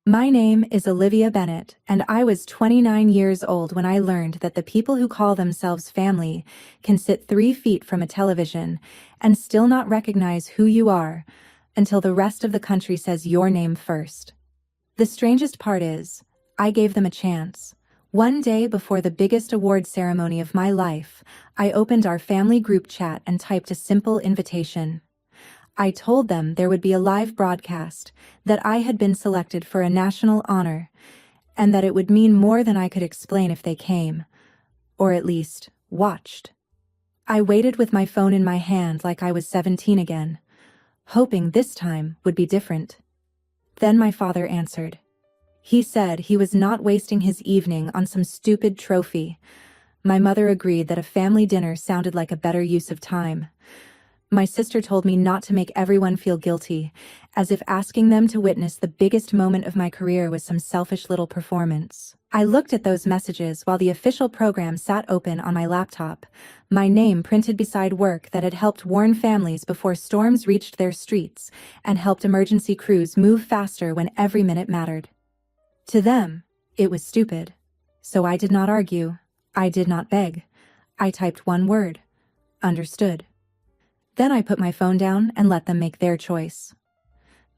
My name is Olivia Bennett, and I was 29 years old when I learned that the people who call themselves family can sit 3 feet from a television and still not recognize who you are until the rest of the country says your name first. The strangest part is, I gave them a chance. One day before the biggest award ceremony of my life, I opened our family group chat and typed a simple invitation. I told them there would be a live broadcast, that I had been selected for a national honor, and that it would mean more than I could explain if they came, or at least, watched. I waited with my phone in my hand like I was 17 again, hoping this time would be different. Then my father answered. He said he was not wasting his evening on some stupid trophy. My mother agreed that a family dinner sounded like a better use of time. My sister told me not to make everyone feel guilty, as if asking them to witness the biggest moment of my career was some selfish little performance. I looked at those messages while the official program sat open on my laptop, my name printed beside work that had helped warn families before storms reached their streets and helped emergency crews move faster when every minute mattered. To them, it was stupid. So I did not argue. I did not beg. I typed one word. Understood. Then I put my phone down and let them make their choice.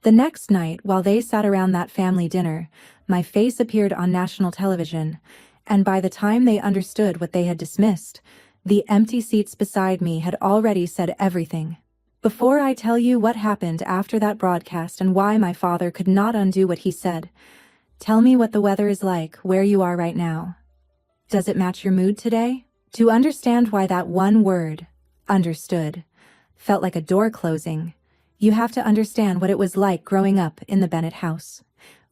The next night, while they sat around that family dinner, my face appeared on national television, and by the time they understood what they had dismissed, the empty seats beside me had already said everything. Before I tell you what happened after that broadcast and why my father could not undo what he said, tell me what the weather is like where you are right now. Does it match your mood today? To understand why that one word, understood, felt like a door closing, you have to understand what it was like growing up in the Bennett house.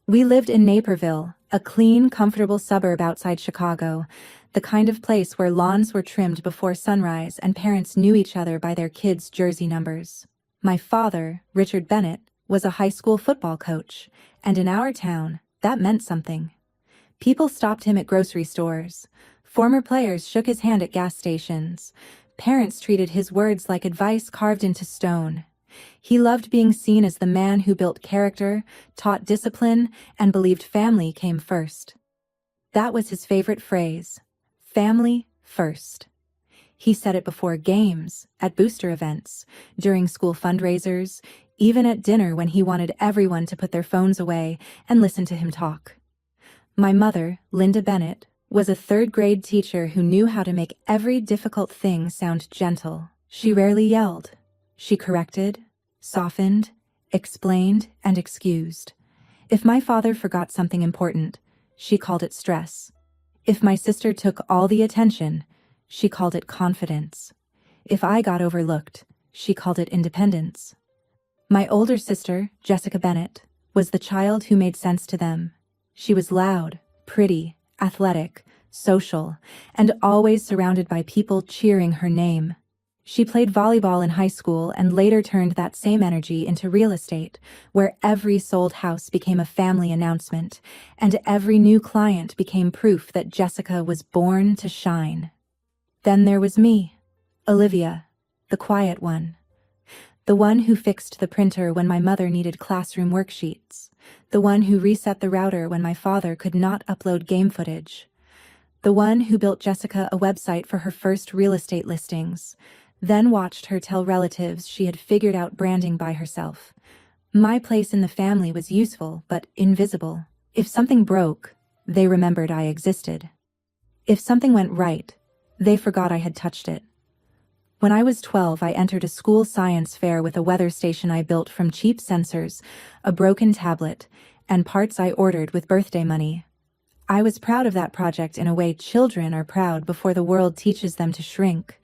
We lived in Naperville, a clean, comfortable suburb outside Chicago, the kind of place where lawns were trimmed before sunrise and parents knew each other by their kids' jersey numbers. My father, Richard Bennett, was a high school football coach, and in our town, that meant something. People stopped him at grocery stores. Former players shook his hand at gas stations. Parents treated his words like advice carved into stone. He loved being seen as the man who built character, taught discipline, and believed family came first. That was his favorite phrase, family first. He said it before games, at booster events, during school fundraisers, even at dinner when he wanted everyone to put their phones away and listen to him talk. My mother, Linda Bennett, was a third-grade teacher who knew how to make every difficult thing sound gentle. She rarely yelled. She corrected, softened, explained, and excused. If my father forgot something important, she called it stress. If my sister took all the attention, she called it confidence. If I got overlooked, she called it independence. My older sister, Jessica Bennett, was the child who made sense to them. She was loud, pretty, athletic, social, and always surrounded by people cheering her name. She played volleyball in high school and later turned that same energy into real estate, where every sold house became a family announcement, and every new client became proof that Jessica was born to shine. Then there was me, Olivia, the quiet one. The one who fixed the printer when my mother needed classroom worksheets. The one who reset the router when my father could not upload game footage. The one who built Jessica a website for her first real estate listings, then watched her tell relatives she had figured out branding by herself. My place in the family was useful, but invisible. If something broke, they remembered I existed. If something went right, they forgot I had touched it. When I was 12, I entered a school science fair with a weather station I built from cheap sensors, a broken tablet, and parts I ordered with birthday money. I was proud of that project in a way children are proud before the world teaches them to shrink.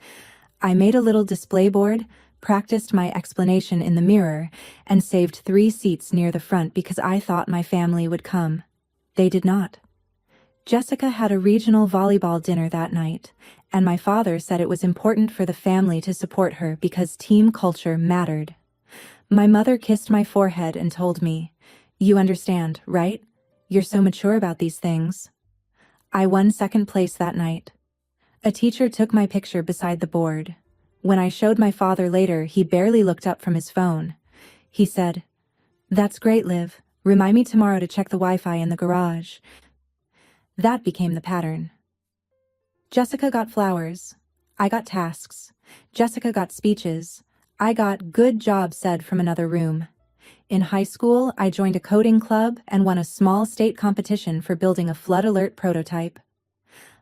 I made a little display board, practiced my explanation in the mirror, and saved 3 seats near the front because I thought my family would come. They did not. Jessica had a regional volleyball dinner that night, and my father said it was important for the family to support her because team culture mattered. My mother kissed my forehead and told me, "You understand, right? You're so mature about these things." I won second place that night. A teacher took my picture beside the board. When I showed my father later, he barely looked up from his phone. He said, "That's great, Liv, Remind me tomorrow to check the Wi-Fi in the garage. That became the pattern. Jessica got flowers. I got tasks. Jessica got speeches. I got good job said from another room. In high school, I joined a coding club and won a small state competition for building a flood alert prototype.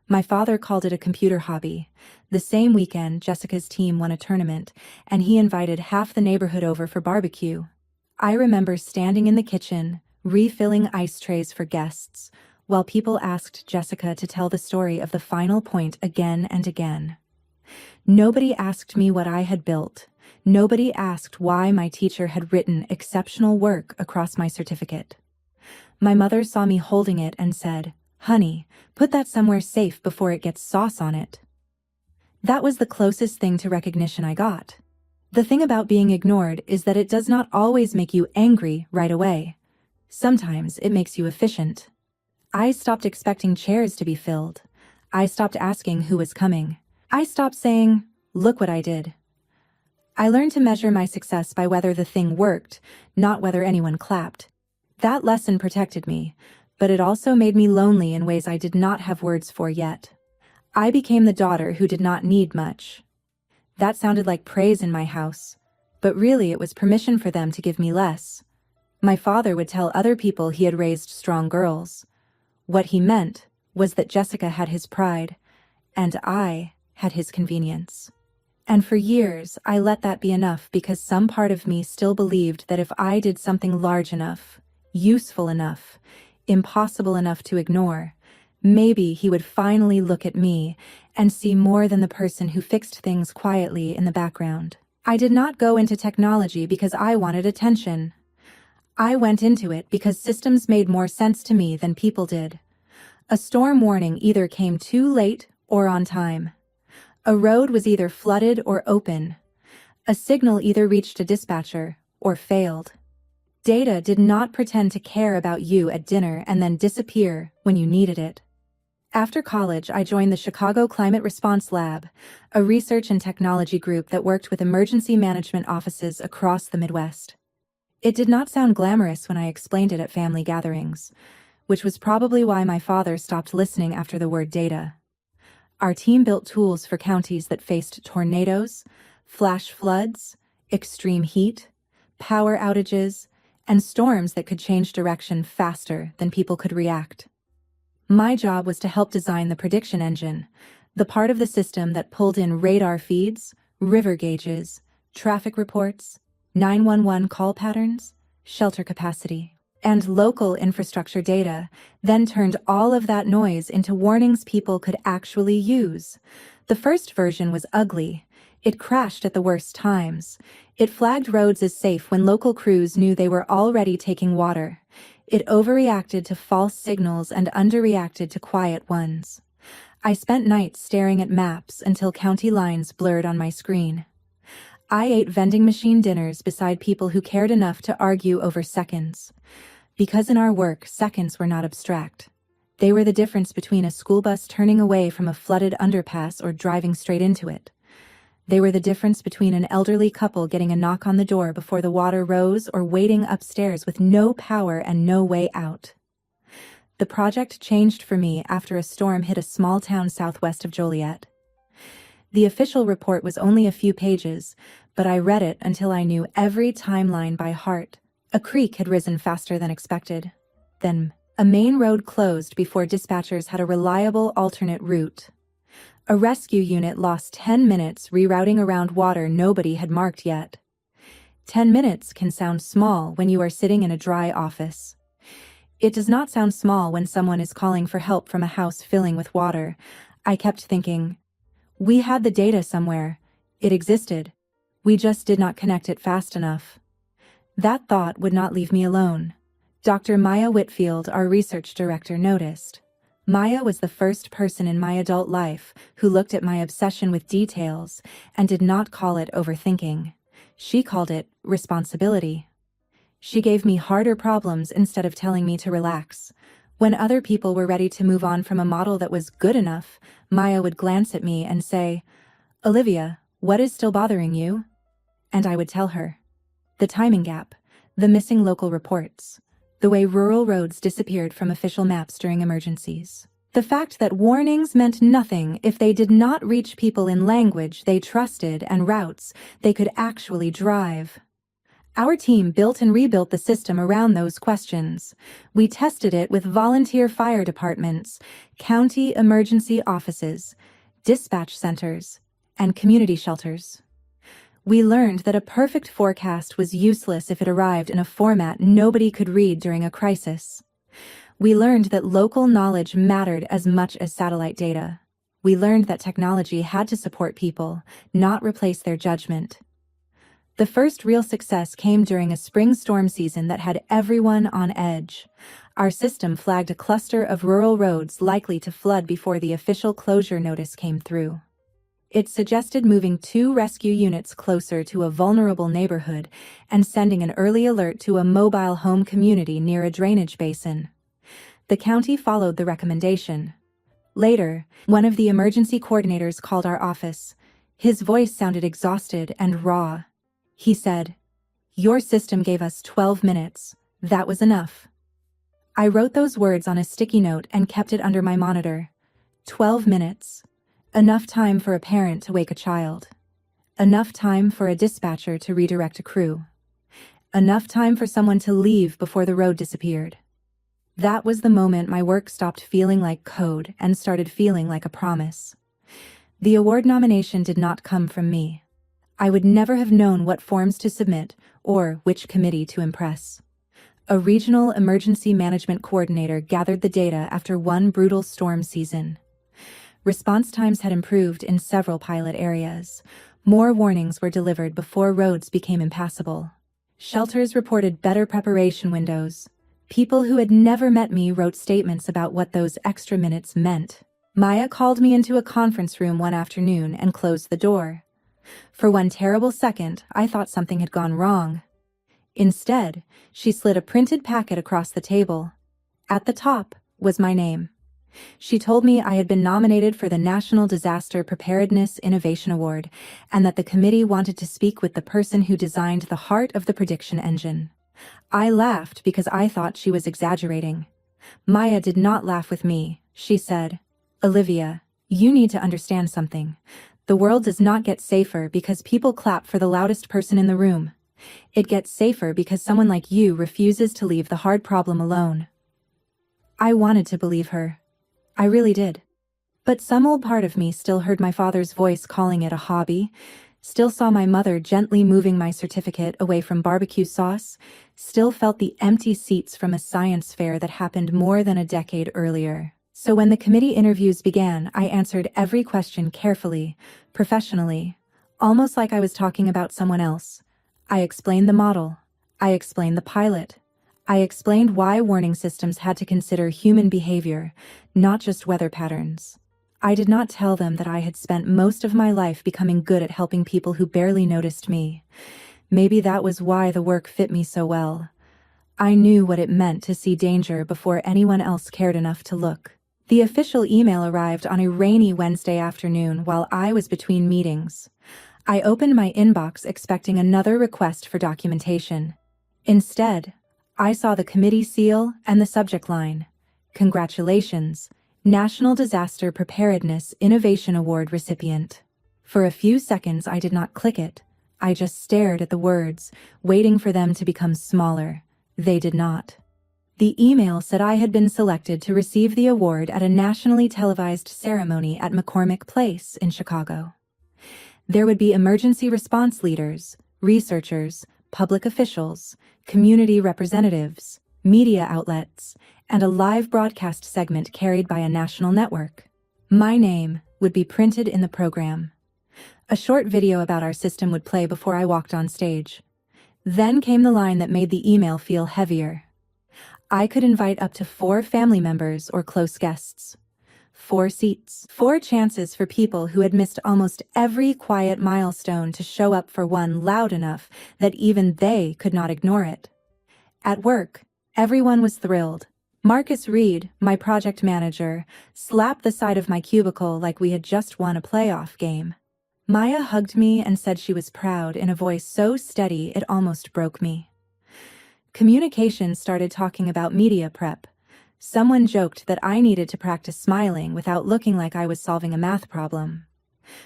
My father called it a computer hobby. The same weekend, Jessica's team won a tournament, and he invited half the neighborhood over for barbecue. I remember standing in the kitchen, refilling ice trays for guests, while people asked Jessica to tell the story of the final point again and again. Nobody asked me what I had built. Nobody asked why my teacher had written exceptional work across my certificate. My mother saw me holding it and said, "Honey, put that somewhere safe before it gets sauce on it." That was the closest thing to recognition I got. The thing about being ignored is that it does not always make you angry right away. Sometimes it makes you efficient. I stopped expecting chairs to be filled. I stopped asking who was coming. I stopped saying, "Look what I did." I learned to measure my success by whether the thing worked, not whether anyone clapped. That lesson protected me, but it also made me lonely in ways I did not have words for yet. I became the daughter who did not need much. That sounded like praise in my house, but really it was permission for them to give me less. My father would tell other people he had raised strong girls. What he meant was that Jessica had his pride, and I had his convenience. And for years, I let that be enough because some part of me still believed that if I did something large enough, useful enough, impossible enough to ignore, maybe he would finally look at me and see more than the person who fixed things quietly in the background. I did not go into technology because I wanted attention. I went into it because systems made more sense to me than people did. A storm warning either came too late or on time. A road was either flooded or open. A signal either reached a dispatcher or failed. Data did not pretend to care about you at dinner and then disappear when you needed it. After college, I joined the Chicago Climate Response Lab, a research and technology group that worked with emergency management offices across the Midwest. It did not sound glamorous when I explained it at family gatherings, which was probably why my father stopped listening after the word data. Our team built tools for counties that faced tornadoes, flash floods, extreme heat, power outages, and storms that could change direction faster than people could react. My job was to help design the prediction engine, the part of the system that pulled in radar feeds, river gauges, traffic reports, 911 call patterns, shelter capacity, and local infrastructure data, then turned all of that noise into warnings people could actually use. The first version was ugly. It crashed at the worst times. It flagged roads as safe when local crews knew they were already taking water. It overreacted to false signals and underreacted to quiet ones. I spent nights staring at maps until county lines blurred on my screen. I ate vending machine dinners beside people who cared enough to argue over seconds. Because in our work, seconds were not abstract. They were the difference between a school bus turning away from a flooded underpass or driving straight into it. They were the difference between an elderly couple getting a knock on the door before the water rose or waiting upstairs with no power and no way out. The project changed for me after a storm hit a small town southwest of Joliet. The official report was only a few pages, but I read it until I knew every timeline by heart. A creek had risen faster than expected. Then, a main road closed before dispatchers had a reliable alternate route. A rescue unit lost 10 minutes rerouting around water nobody had marked yet. 10 minutes can sound small when you are sitting in a dry office. It does not sound small when someone is calling for help from a house filling with water. I kept thinking, we had the data somewhere. It existed. We just did not connect it fast enough. That thought would not leave me alone. Dr. Maya Whitfield, our research director, noticed. Maya was the first person in my adult life who looked at my obsession with details and did not call it overthinking. She called it responsibility. She gave me harder problems instead of telling me to relax. When other people were ready to move on from a model that was good enough, Maya would glance at me and say, "Olivia, what is still bothering you?" And I would tell her. The timing gap, the missing local reports, The way rural roads disappeared from official maps during emergencies. The fact that warnings meant nothing if they did not reach people in language they trusted and routes they could actually drive. Our team built and rebuilt the system around those questions. We tested it with volunteer fire departments, county emergency offices, dispatch centers, and community shelters. We learned that a perfect forecast was useless if it arrived in a format nobody could read during a crisis. We learned that local knowledge mattered as much as satellite data. We learned that technology had to support people, not replace their judgment. The first real success came during a spring storm season that had everyone on edge. Our system flagged a cluster of rural roads likely to flood before the official closure notice came through. It suggested moving 2 rescue units closer to a vulnerable neighborhood and sending an early alert to a mobile home community near a drainage basin. The county followed the recommendation. Later, one of the emergency coordinators called our office. His voice sounded exhausted and raw. He said, "Your system gave us 12 minutes. That was enough." I wrote those words on a sticky note and kept it under my monitor. 12 minutes. Enough time for a parent to wake a child. Enough time for a dispatcher to redirect a crew. Enough time for someone to leave before the road disappeared. That was the moment my work stopped feeling like code and started feeling like a promise. The award nomination did not come from me. I would never have known what forms to submit or which committee to impress. A regional emergency management coordinator gathered the data after one brutal storm season. Response times had improved in several pilot areas. More warnings were delivered before roads became impassable. Shelters reported better preparation windows. People who had never met me wrote statements about what those extra minutes meant. Maya called me into a conference room one afternoon and closed the door. For one terrible second, I thought something had gone wrong. Instead, she slid a printed packet across the table. At the top was my name. She told me I had been nominated for the National Disaster Preparedness Innovation Award and that the committee wanted to speak with the person who designed the heart of the prediction engine. I laughed because I thought she was exaggerating. Maya did not laugh with me. She said, "Olivia, you need to understand something. The world does not get safer because people clap for the loudest person in the room. It gets safer because someone like you refuses to leave the hard problem alone." I wanted to believe her. I really did. But some old part of me still heard my father's voice calling it a hobby, still saw my mother gently moving my certificate away from barbecue sauce, still felt the empty seats from a science fair that happened more than a decade earlier. So when the committee interviews began, I answered every question carefully, professionally, almost like I was talking about someone else. I explained the model. I explained the pilot. I explained why warning systems had to consider human behavior, not just weather patterns. I did not tell them that I had spent most of my life becoming good at helping people who barely noticed me. Maybe that was why the work fit me so well. I knew what it meant to see danger before anyone else cared enough to look. The official email arrived on a rainy Wednesday afternoon while I was between meetings. I opened my inbox expecting another request for documentation. Instead, I saw the committee seal and the subject line, "Congratulations, National Disaster Preparedness Innovation Award recipient." For a few seconds I did not click it. I just stared at the words, waiting for them to become smaller. They did not. The email said I had been selected to receive the award at a nationally televised ceremony at McCormick Place in Chicago. There would be emergency response leaders, researchers, public officials, community representatives, media outlets, and a live broadcast segment carried by a national network. My name would be printed in the program. A short video about our system would play before I walked on stage. Then came the line that made the email feel heavier. I could invite up to 4 family members or close guests. 4 seats. 4 chances for people who had missed almost every quiet milestone to show up for one loud enough that even they could not ignore it. At work, everyone was thrilled. Marcus Reed, my project manager, slapped the side of my cubicle like we had just won a playoff game. Maya hugged me and said she was proud in a voice so steady it almost broke me. Communication started talking about media prep. Someone joked that I needed to practice smiling without looking like I was solving a math problem.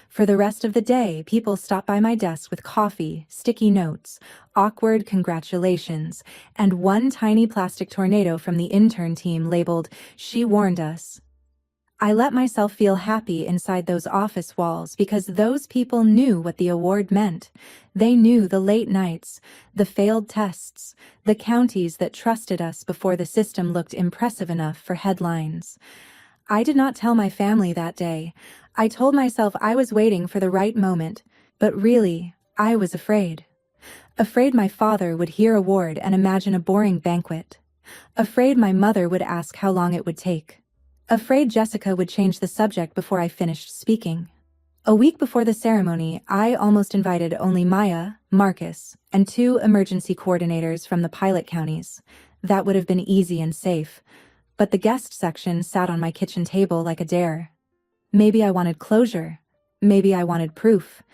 For the rest of the day, people stopped by my desk with coffee, sticky notes, awkward congratulations, and one tiny plastic tornado from the intern team labeled, "She warned us." I let myself feel happy inside those office walls because those people knew what the award meant. They knew the late nights, the failed tests, the counties that trusted us before the system looked impressive enough for headlines. I did not tell my family that day. I told myself I was waiting for the right moment, but really, I was afraid. Afraid my father would hear award and imagine a boring banquet. Afraid my mother would ask how long it would take. Afraid Jessica would change the subject before I finished speaking. A week before the ceremony, I almost invited only Maya, Marcus, and 2 emergency coordinators from the pilot counties. That would have been easy and safe, but the guest section sat on my kitchen table like a dare. Maybe I wanted closure. Maybe I wanted proof.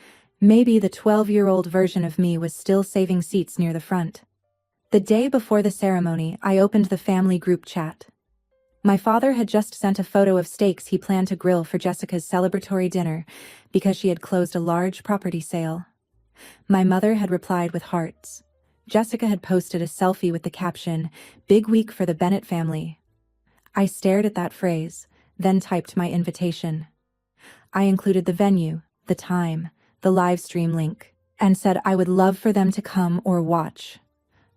Maybe the 12-year-old version of me was still saving seats near the front. The day before the ceremony, I opened the family group chat. My father had just sent a photo of steaks he planned to grill for Jessica's celebratory dinner because she had closed a large property sale. My mother had replied with hearts. Jessica had posted a selfie with the caption, "Big week for the Bennett family." I stared at that phrase, then typed my invitation. I included the venue, the time, the live stream link, and said I would love for them to come or watch.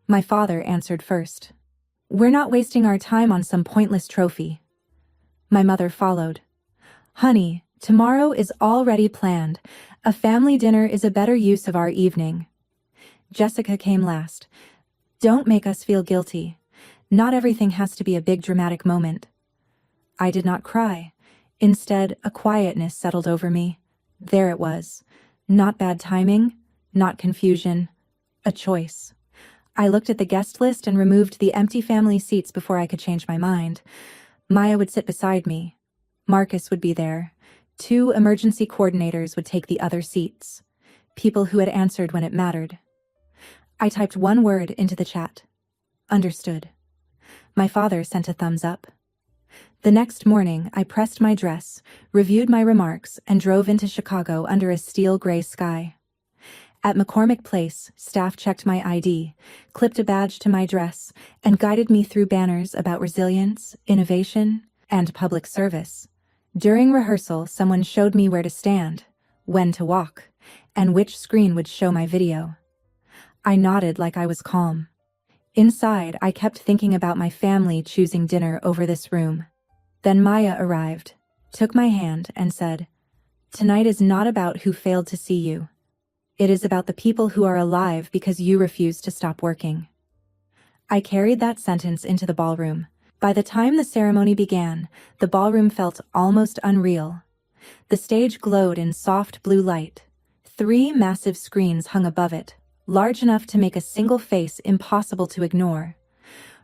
My father answered first. "We're not wasting our time on some pointless trophy." My mother followed. "Honey, tomorrow is already planned. A family dinner is a better use of our evening." Jessica came last. "Don't make us feel guilty. Not everything has to be a big dramatic moment." I did not cry. Instead, a quietness settled over me. There it was. Not bad timing, not confusion, a choice. I looked at the guest list and removed the empty family seats before I could change my mind. Maya would sit beside me. Marcus would be there. 2 emergency coordinators would take the other seats. People who had answered when it mattered. I typed one word into the chat. Understood. My father sent a thumbs up. The next morning, I pressed my dress, reviewed my remarks, and drove into Chicago under a steel gray sky. At McCormick Place, staff checked my ID, clipped a badge to my dress, and guided me through banners about resilience, innovation, and public service. During rehearsal, someone showed me where to stand, when to walk, and which screen would show my video. I nodded like I was calm. Inside, I kept thinking about my family choosing dinner over this room. Then Maya arrived, took my hand, and said, "Tonight is not about who failed to see you. It is about the people who are alive because you refuse to stop working." I carried that sentence into the ballroom. By the time the ceremony began, the ballroom felt almost unreal. The stage glowed in soft blue light. 3 massive screens hung above it, large enough to make a single face impossible to ignore.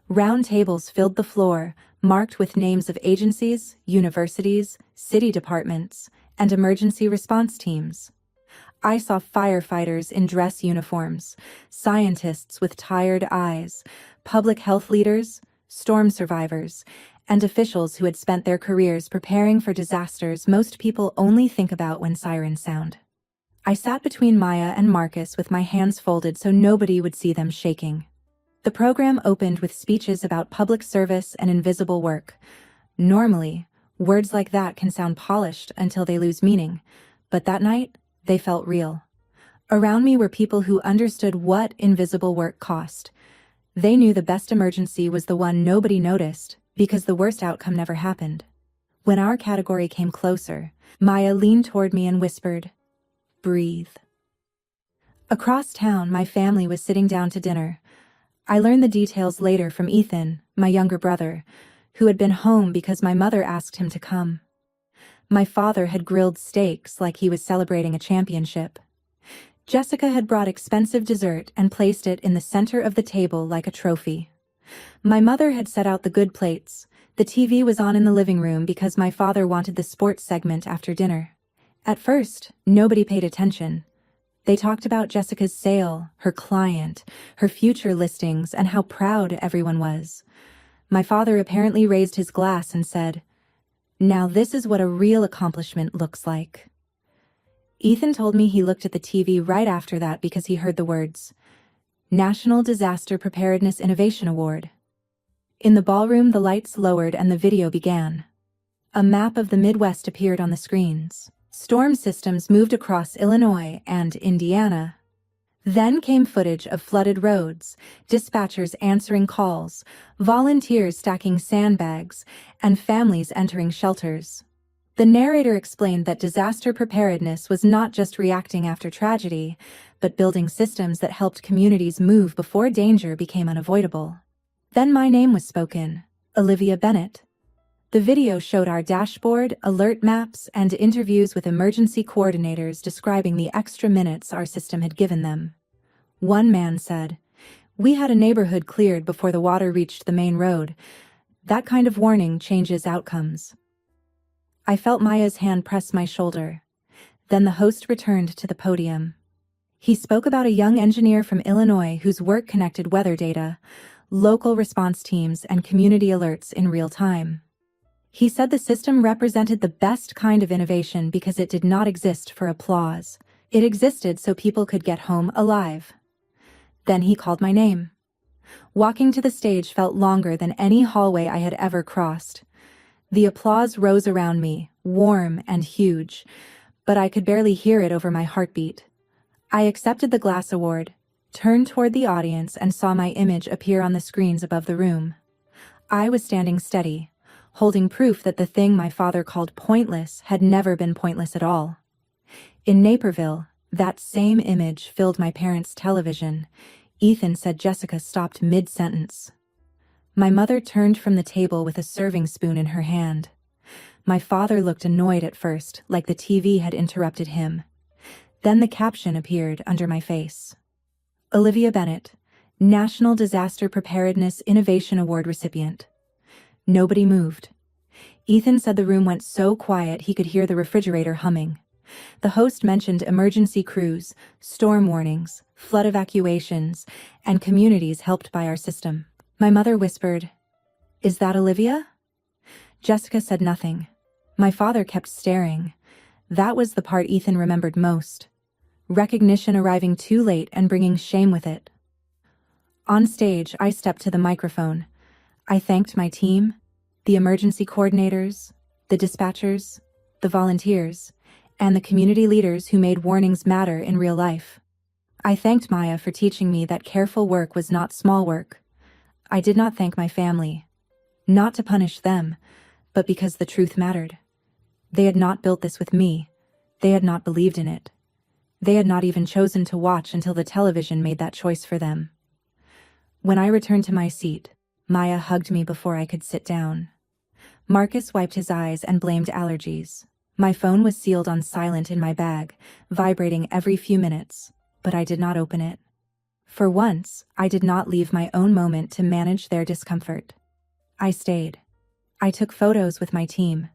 Round tables filled the floor, marked with names of agencies, universities, city departments, and emergency response teams. I saw firefighters in dress uniforms, scientists with tired eyes, public health leaders, storm survivors, and officials who had spent their careers preparing for disasters most people only think about when sirens sound. I sat between Maya and Marcus with my hands folded so nobody would see them shaking. The program opened with speeches about public service and invisible work. Normally, words like that can sound polished until they lose meaning, but that night, they felt real. Around me were people who understood what invisible work cost. They knew the best emergency was the one nobody noticed, because the worst outcome never happened. When our category came closer, Maya leaned toward me and whispered, "Breathe." Across town, my family was sitting down to dinner. I learned the details later from Ethan, my younger brother, who had been home because my mother asked him to come. My father had grilled steaks like he was celebrating a championship. Jessica had brought expensive dessert and placed it in the center of the table like a trophy. My mother had set out the good plates. The TV was on in the living room because my father wanted the sports segment after dinner. At first, nobody paid attention. They talked about Jessica's sale, her client, her future listings, and how proud everyone was. My father apparently raised his glass and said, "Now this is what a real accomplishment looks like." Ethan told me he looked at the TV right after that because he heard the words, "National Disaster Preparedness Innovation Award." In the ballroom, the lights lowered and the video began. A map of the Midwest appeared on the screens. Storm systems moved across Illinois and Indiana. Then came footage of flooded roads, dispatchers answering calls, volunteers stacking sandbags, and families entering shelters. The narrator explained that disaster preparedness was not just reacting after tragedy, but building systems that helped communities move before danger became unavoidable. Then my name was spoken, Olivia Bennett. The video showed our dashboard, alert maps, and interviews with emergency coordinators describing the extra minutes our system had given them. One man said, "We had a neighborhood cleared before the water reached the main road. That kind of warning changes outcomes." I felt Maya's hand press my shoulder. Then the host returned to the podium. He spoke about a young engineer from Illinois whose work connected weather data, local response teams, and community alerts in real time. He said the system represented the best kind of innovation because it did not exist for applause. It existed so people could get home alive. Then he called my name. Walking to the stage felt longer than any hallway I had ever crossed. The applause rose around me, warm and huge, but I could barely hear it over my heartbeat. I accepted the glass award, turned toward the audience, and saw my image appear on the screens above the room. I was standing steady, holding proof that the thing my father called pointless had never been pointless at all. In Naperville, that same image filled my parents' television. Ethan said Jessica stopped mid-sentence. My mother turned from the table with a serving spoon in her hand. My father looked annoyed at first, like the TV had interrupted him. Then the caption appeared under my face. Olivia Bennett, National Disaster Preparedness Innovation Award recipient. Nobody moved. Ethan said the room went so quiet he could hear the refrigerator humming. The host mentioned emergency crews, storm warnings, flood evacuations, and communities helped by our system. My mother whispered, "Is that Olivia?" Jessica said nothing. My father kept staring. That was the part Ethan remembered most. Recognition arriving too late and bringing shame with it. On stage, I stepped to the microphone. I thanked my team, the emergency coordinators, the dispatchers, the volunteers, and the community leaders who made warnings matter in real life. I thanked Maya for teaching me that careful work was not small work. I did not thank my family, not to punish them, but because the truth mattered. They had not built this with me. They had not believed in it. They had not even chosen to watch until the television made that choice for them. When I returned to my seat, Maya hugged me before I could sit down. Marcus wiped his eyes and blamed allergies. My phone was sealed on silent in my bag, vibrating every few minutes, but I did not open it. For once, I did not leave my own moment to manage their discomfort. I stayed. I took photos with my team.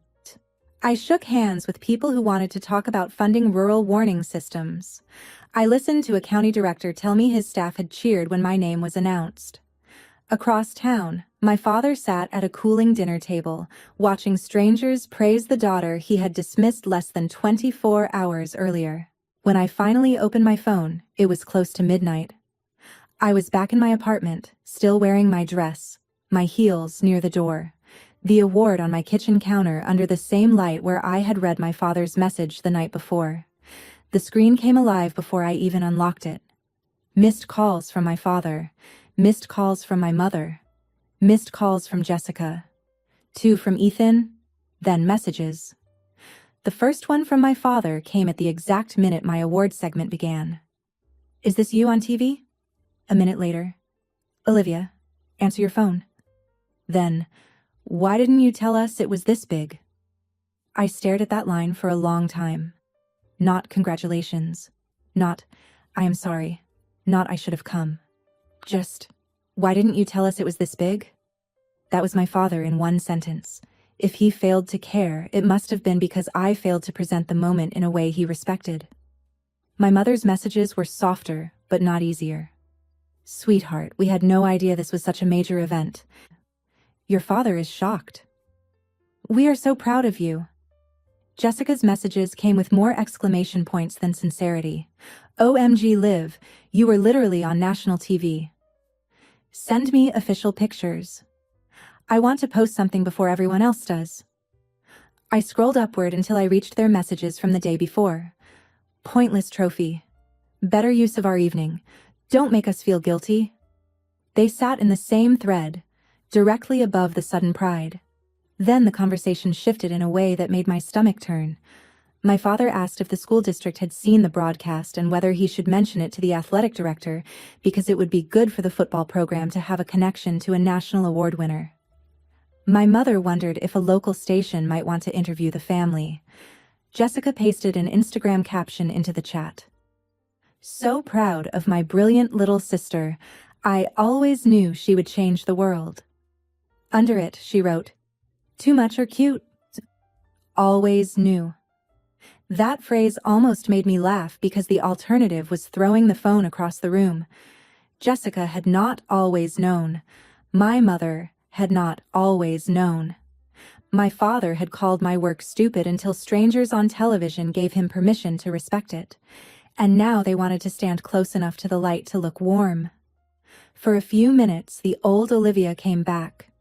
I shook hands with people who wanted to talk about funding rural warning systems. I listened to a county director tell me his staff had cheered when my name was announced. Across town, my father sat at a cooling dinner table, watching strangers praise the daughter he had dismissed less than 24 hours earlier. When I finally opened my phone, it was close to midnight. I was back in my apartment, still wearing my dress, my heels near the door, the award on my kitchen counter under the same light where I had read my father's message the night before. The screen came alive before I even unlocked it. Missed calls from my father. Missed calls from my mother. Missed calls from Jessica. 2 from Ethan. Then messages. The first one from my father came at the exact minute my award segment began. "Is this you on TV?" A minute later. "Olivia, answer your phone." Then, "Why didn't you tell us it was this big?" I stared at that line for a long time. Not congratulations. Not, "I am sorry." Not, "I should have come." Just, "Why didn't you tell us it was this big?" That was my father in one sentence. If he failed to care, it must have been because I failed to present the moment in a way he respected. My mother's messages were softer, but not easier. Sweetheart, we had no idea this was such a major event. Your father is shocked. We are so proud of you. Jessica's messages came with more exclamation points than sincerity. OMG Liv, you were literally on national TV. Send me official pictures. I want to post something before everyone else does. I scrolled upward until I reached their messages from the day before. Pointless trophy. Better use of our evening. Don't make us feel guilty. They sat in the same thread, directly above the sudden pride. Then the conversation shifted in a way that made my stomach turn. My father asked if the school district had seen the broadcast and whether he should mention it to the athletic director because it would be good for the football program to have a connection to a national award winner. My mother wondered if a local station might want to interview the family. Jessica pasted an Instagram caption into the chat. So proud of my brilliant little sister. I always knew she would change the world. Under it, she wrote, "Too much or cute? Always knew." That phrase almost made me laugh because the alternative was throwing the phone across the room. Jessica had not always known. My mother had not always known. My father had called my work stupid until strangers on television gave him permission to respect it. And now they wanted to stand close enough to the light to look warm. For a few minutes, the old Olivia came back.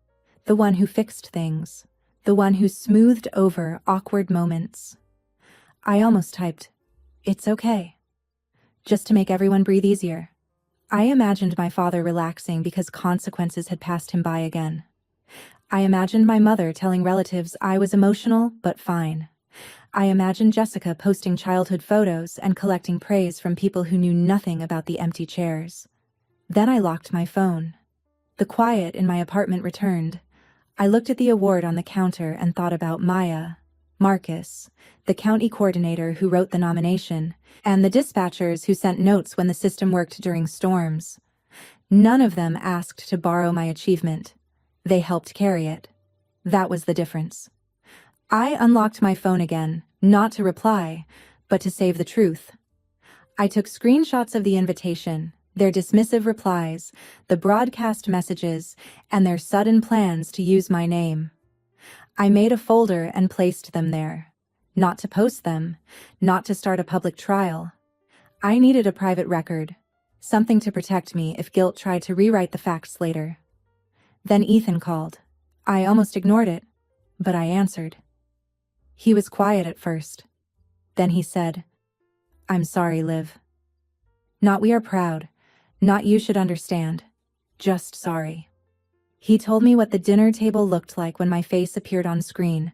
The one who fixed things. The one who smoothed over awkward moments. I almost typed, "It's okay," just to make everyone breathe easier. I imagined my father relaxing because consequences had passed him by again. I imagined my mother telling relatives I was emotional but fine. I imagined Jessica posting childhood photos and collecting praise from people who knew nothing about the empty chairs. Then I locked my phone. The quiet in my apartment returned. I looked at the award on the counter and thought about Maya, Marcus, the county coordinator who wrote the nomination, and the dispatchers who sent notes when the system worked during storms. None of them asked to borrow my achievement. They helped carry it. That was the difference. I unlocked my phone again, not to reply, but to save the truth. I took screenshots of the invitation, their dismissive replies, the broadcast messages, and their sudden plans to use my name. I made a folder and placed them there. Not to post them, not to start a public trial. I needed a private record, something to protect me if guilt tried to rewrite the facts later. Then Ethan called. I almost ignored it, but I answered. He was quiet at first. Then he said, "I'm sorry, Liv. Not we are proud. Not you should understand. Just sorry." He told me what the dinner table looked like when my face appeared on screen.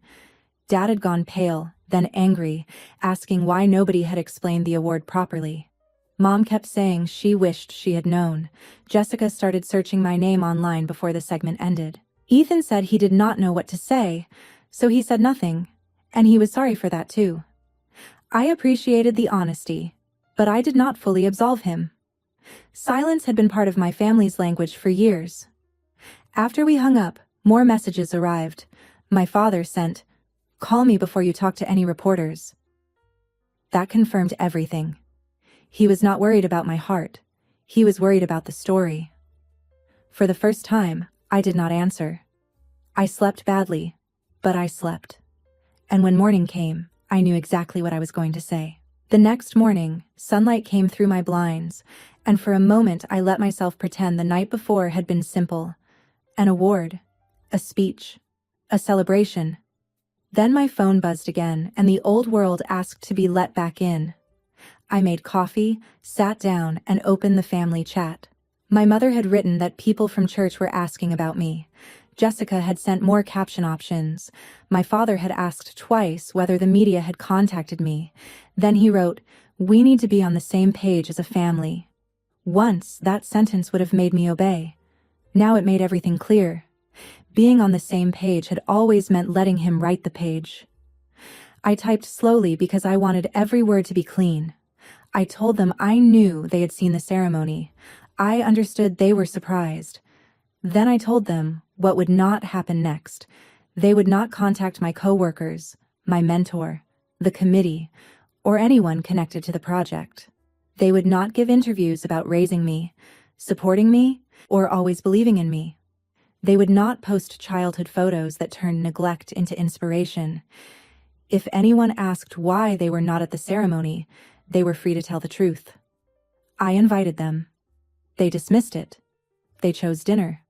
Dad had gone pale, then angry, asking why nobody had explained the award properly. Mom kept saying she wished she had known. Jessica started searching my name online before the segment ended. Ethan said he did not know what to say, so he said nothing, and he was sorry for that too. I appreciated the honesty, but I did not fully absolve him. Silence had been part of my family's language for years. After we hung up, more messages arrived. My father sent, "Call me before you talk to any reporters." That confirmed everything. He was not worried about my heart. He was worried about the story. For the first time, I did not answer. I slept badly, but I slept. And when morning came, I knew exactly what I was going to say. The next morning, sunlight came through my blinds, and for a moment I let myself pretend the night before had been simple. An award, a speech, a celebration. Then my phone buzzed again, and the old world asked to be let back in. I made coffee, sat down, and opened the family chat. My mother had written that people from church were asking about me. Jessica had sent more caption options. My father had asked twice whether the media had contacted me. Then he wrote, "We need to be on the same page as a family." Once, that sentence would have made me obey. Now it made everything clear. Being on the same page had always meant letting him write the page. I typed slowly because I wanted every word to be clean. I told them I knew they had seen the ceremony. I understood they were surprised. Then I told them what would not happen next. They would not contact my coworkers, my mentor, the committee, or anyone connected to the project. They would not give interviews about raising me, supporting me, or always believing in me. They would not post childhood photos that turned neglect into inspiration. If anyone asked why they were not at the ceremony, they were free to tell the truth. I invited them. They dismissed it. They chose dinner.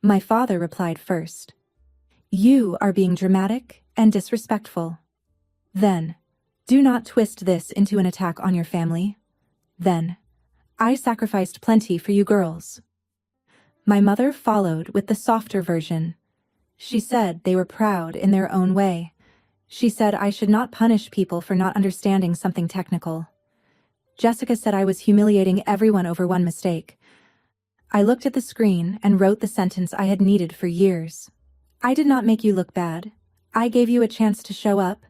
My father replied first. "You are being dramatic and disrespectful." Then, "Do not twist this into an attack on your family." Then, "I sacrificed plenty for you girls." My mother followed with the softer version. She said they were proud in their own way. She said I should not punish people for not understanding something technical. Jessica said I was humiliating everyone over one mistake. I looked at the screen and wrote the sentence I had needed for years. "I did not make you look bad. I gave you a chance to show up,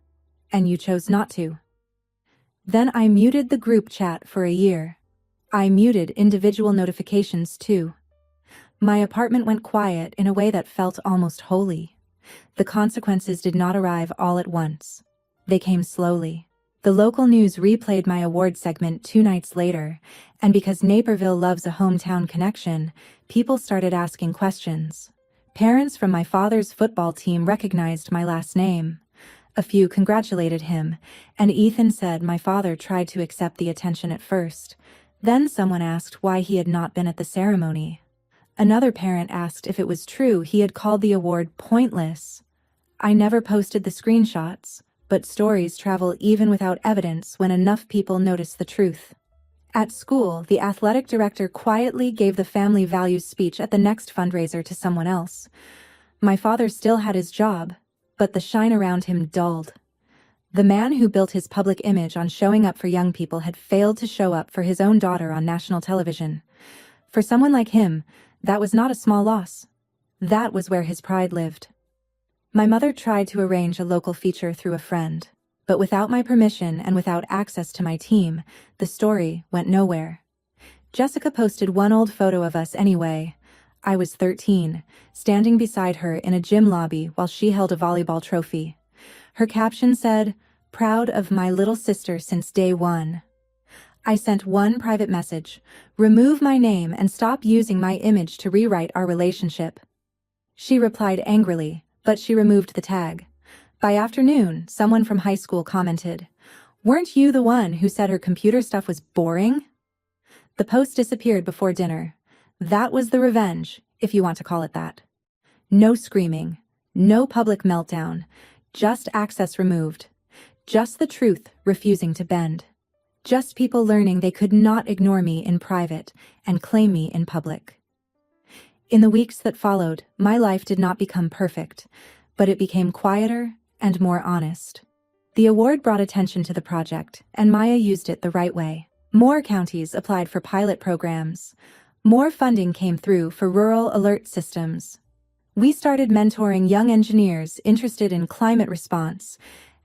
and you chose not to." Then I muted the group chat for a year. I muted individual notifications too. My apartment went quiet in a way that felt almost holy. The consequences did not arrive all at once. They came slowly. The local news replayed my award segment 2 nights later, and because Naperville loves a hometown connection, people started asking questions. Parents from my father's football team recognized my last name. A few congratulated him, and Ethan said my father tried to accept the attention at first. Then someone asked why he had not been at the ceremony. Another parent asked if it was true he had called the award pointless. I never posted the screenshots, but stories travel even without evidence when enough people notice the truth. At school, the athletic director quietly gave the family values speech at the next fundraiser to someone else. My father still had his job, but the shine around him dulled. The man who built his public image on showing up for young people had failed to show up for his own daughter on national television. For someone like him, that was not a small loss. That was where his pride lived. My mother tried to arrange a local feature through a friend, but without my permission and without access to my team, the story went nowhere. Jessica posted one old photo of us anyway. I was 13, standing beside her in a gym lobby while she held a volleyball trophy. Her caption said, "Proud of my little sister since day one." I sent one private message: "Remove my name and stop using my image to rewrite our relationship." She replied angrily, but she removed the tag. By afternoon, someone from high school commented, "Weren't you the one who said her computer stuff was boring?" The post disappeared before dinner. That was the revenge, if you want to call it that. No screaming, no public meltdown, just access removed. Just the truth refusing to bend. Just people learning they could not ignore me in private and claim me in public. In the weeks that followed, my life did not become perfect, but it became quieter and more honest. The award brought attention to the project, and Maya used it the right way. More counties applied for pilot programs. More funding came through for rural alert systems. We started mentoring young engineers interested in climate response,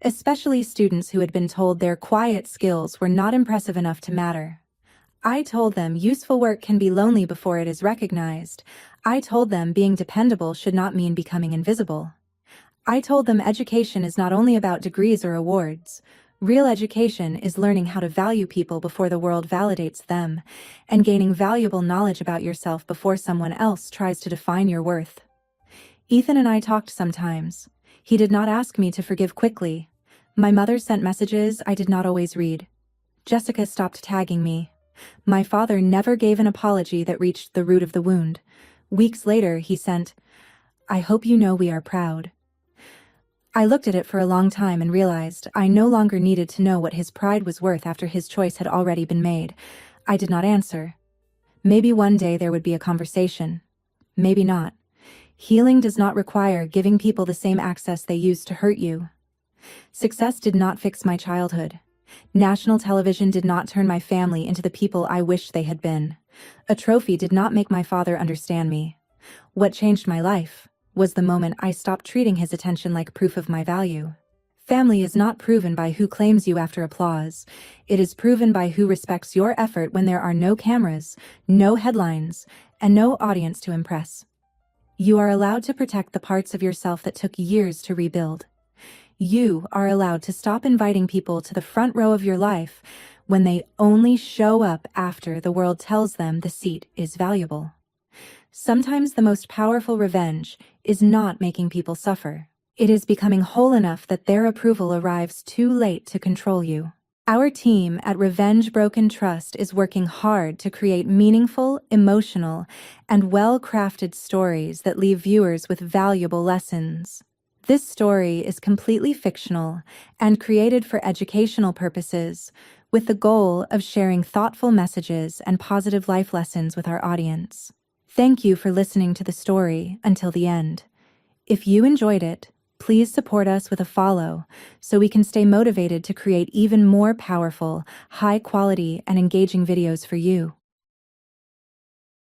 especially students who had been told their quiet skills were not impressive enough to matter. I told them useful work can be lonely before it is recognized. I told them being dependable should not mean becoming invisible. I told them education is not only about degrees or awards. Real education is learning how to value people before the world validates them, and gaining valuable knowledge about yourself before someone else tries to define your worth. Ethan and I talked sometimes. He did not ask me to forgive quickly. My mother sent messages I did not always read. Jessica stopped tagging me. My father never gave an apology that reached the root of the wound. Weeks later, he sent, "I hope you know we are proud." I looked at it for a long time and realized I no longer needed to know what his pride was worth after his choice had already been made. I did not answer. Maybe one day there would be a conversation. Maybe not. Healing does not require giving people the same access they used to hurt you. Success did not fix my childhood. National television did not turn my family into the people I wished they had been. A trophy did not make my father understand me. What changed my life was the moment I stopped treating his attention like proof of my value. Family is not proven by who claims you after applause. It is proven by who respects your effort when there are no cameras, no headlines, and no audience to impress. You are allowed to protect the parts of yourself that took years to rebuild. You are allowed to stop inviting people to the front row of your life when they only show up after the world tells them the seat is valuable. Sometimes the most powerful revenge is not making people suffer. It is becoming whole enough that their approval arrives too late to control you. Our team at Revenge Broken Trust is working hard to create meaningful, emotional, and well-crafted stories that leave viewers with valuable lessons. This story is completely fictional and created for educational purposes, with the goal of sharing thoughtful messages and positive life lessons with our audience. Thank you for listening to the story until the end. If you enjoyed it, please support us with a follow so we can stay motivated to create even more powerful, high-quality, and engaging videos for you.